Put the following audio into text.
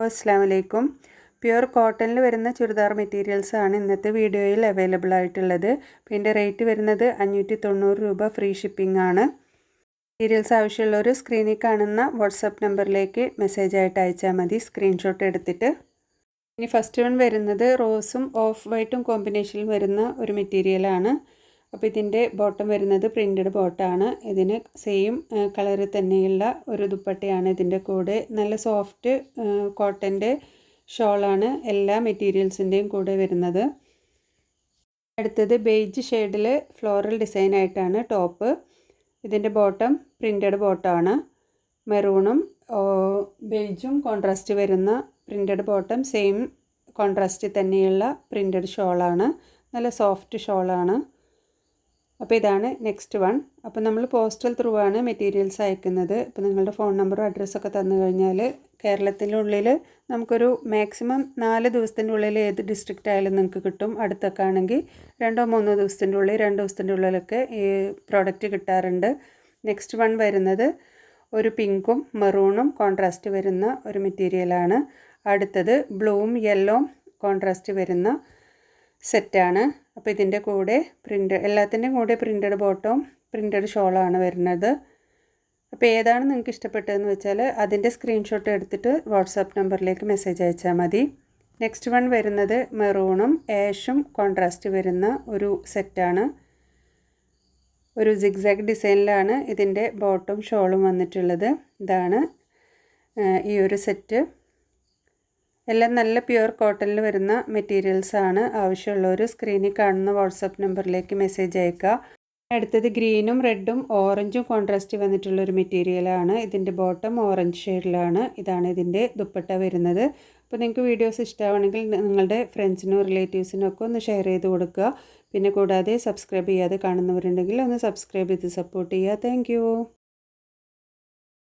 അസ്സലാമു അലൈക്കും. പ്യുർ കോട്ടണിൽ വരുന്ന ചുരിദാർ മെറ്റീരിയൽസ് ആണ് ഇന്നത്തെ വീഡിയോയിൽ അവൈലബിൾ ആയിട്ടുള്ളത്. ഇതിൻ്റെ റേറ്റ് വരുന്നത് 590 രൂപ, ഫ്രീ ഷിപ്പിംഗ് ആണ്. മെറ്റീരിയൽസ് ആവശ്യമുള്ളവർ സ്ക്രീനിൽ കാണുന്ന വാട്സപ്പ് നമ്പറിലേക്ക് മെസ്സേജ് ആയിട്ട് അയച്ചാൽ മതി, സ്ക്രീൻഷോട്ട് എടുത്തിട്ട്. ഇനി ഫസ്റ്റ് വൺ വരുന്നത് റോസും ഓഫ് വൈറ്റും കോമ്പിനേഷനിൽ വരുന്ന ഒരു മെറ്റീരിയലാണ്. അപ്പോൾ ഇതിൻ്റെ ബോട്ടം വരുന്നത് പ്രിൻറ്റഡ് ബോട്ടമാണ്. ഇതിന് സെയിം കളറിൽ തന്നെയുള്ള ഒരു ദുപ്പട്ടയാണ് ഇതിൻ്റെ കൂടെ. നല്ല സോഫ്റ്റ് കോട്ടൻ്റെ ഷോളാണ് എല്ലാ മെറ്റീരിയൽസിൻ്റെയും കൂടെ വരുന്നത്. അടുത്തത് ബേജ് ഷെയ്ഡിൽ ഫ്ലോറൽ ഡിസൈൻ ആയിട്ടാണ് ടോപ്പ്. ഇതിൻ്റെ ബോട്ടം പ്രിൻറ്റഡ് ബോട്ടമാണ്. മെറൂണും ബേജും കോൺട്രാസ്റ്റ് വരുന്ന പ്രിൻറ്റഡ് ബോട്ടം, സെയിം കോൺട്രാസ്റ്റ് തന്നെയുള്ള പ്രിൻറ്റഡ് ഷോളാണ്. നല്ല സോഫ്റ്റ് ഷോളാണ്. അപ്പോൾ ഇതാണ് നെക്സ്റ്റ് വൺ. അപ്പോൾ നമ്മൾ പോസ്റ്റൽ ത്രൂ ആണ് മെറ്റീരിയൽസ് അയക്കുന്നത്. അപ്പോൾ നിങ്ങളുടെ ഫോൺ നമ്പറും അഡ്രസ്സൊക്കെ തന്നു കഴിഞ്ഞാൽ കേരളത്തിനുള്ളിൽ നമുക്കൊരു മാക്സിമം 4 ദിവസത്തിൻ്റെ ഉള്ളിൽ ഏത് ഡിസ്ട്രിക്റ്റ് ആയാലും നിങ്ങൾക്ക് കിട്ടും. അടുത്തൊക്കെ ആണെങ്കിൽ 2-3 ദിവസത്തിൻ്റെ ഉള്ളിൽ, 2 ദിവസത്തിൻ്റെ ഉള്ളിലൊക്കെ ഈ പ്രോഡക്റ്റ് കിട്ടാറുണ്ട്. നെക്സ്റ്റ് വൺ വരുന്നത് ഒരു പിങ്കും മെറൂണും കോൺട്രാസ്റ്റ് വരുന്ന ഒരു മെറ്റീരിയലാണ്. അടുത്തത് ബ്ലൂവും യെല്ലോവും കോൺട്രാസ്റ്റ് വരുന്ന സെറ്റാണ്. അപ്പോൾ ഇതിൻ്റെ കൂടെ എല്ലാത്തിൻ്റെയും കൂടെ പ്രിൻറ്റഡ് ബോട്ടവും പ്രിൻറ്റഡ് ഷോളാണ് വരുന്നത്. അപ്പോൾ ഏതാണ് നിങ്ങൾക്ക് ഇഷ്ടപ്പെട്ടതെന്ന് വെച്ചാൽ അതിൻ്റെ സ്ക്രീൻഷോട്ട് എടുത്തിട്ട് വാട്സാപ്പ് നമ്പറിലേക്ക് മെസ്സേജ് അയച്ചാൽ മതി. നെക്സ്റ്റ് വൺ വരുന്നത് മെറൂണും ആഷും കോൺട്രാസ്റ്റ് വരുന്ന ഒരു സെറ്റാണ്. ഒരു സിഗ്സാഗ് ഡിസൈനിലാണ് ഇതിൻ്റെ ബോട്ടം ഷോളും വന്നിട്ടുള്ളത്. ഇതാണ് ഈ ഒരു സെറ്റ്. എല്ലാം നല്ല പ്യുർ കോട്ടണിൽ വരുന്ന മെറ്റീരിയൽസാണ്. ആവശ്യമുള്ളവർ സ്ക്രീനിൽ കാണുന്ന വാട്സപ്പ് നമ്പറിലേക്ക് മെസ്സേജ് അയക്കുക. അടുത്തത് ഗ്രീനും റെഡും ഓറഞ്ചും കോൺട്രാസ്റ്റ് വന്നിട്ടുള്ളൊരു മെറ്റീരിയലാണ്. ഇതിൻ്റെ ബോട്ടം ഓറഞ്ച് ഷെയ്ഡിലാണ്. ഇതാണ് ഇതിൻ്റെ ദുപ്പട്ട വരുന്നത്. അപ്പോൾ നിങ്ങൾക്ക് വീഡിയോസ് ഇഷ്ടമാണെങ്കിൽ നിങ്ങളുടെ ഫ്രണ്ട്സിനും റിലേറ്റീവ്സിനും ഒക്കെ ഒന്ന് ഷെയർ ചെയ്ത് കൊടുക്കുക. പിന്നെ കൂടാതെ സബ്സ്ക്രൈബ് ചെയ്യാതെ കാണുന്നവരുണ്ടെങ്കിൽ ഒന്ന് സബ്സ്ക്രൈബ് ചെയ്ത് സപ്പോർട്ട് ചെയ്യുക. താങ്ക്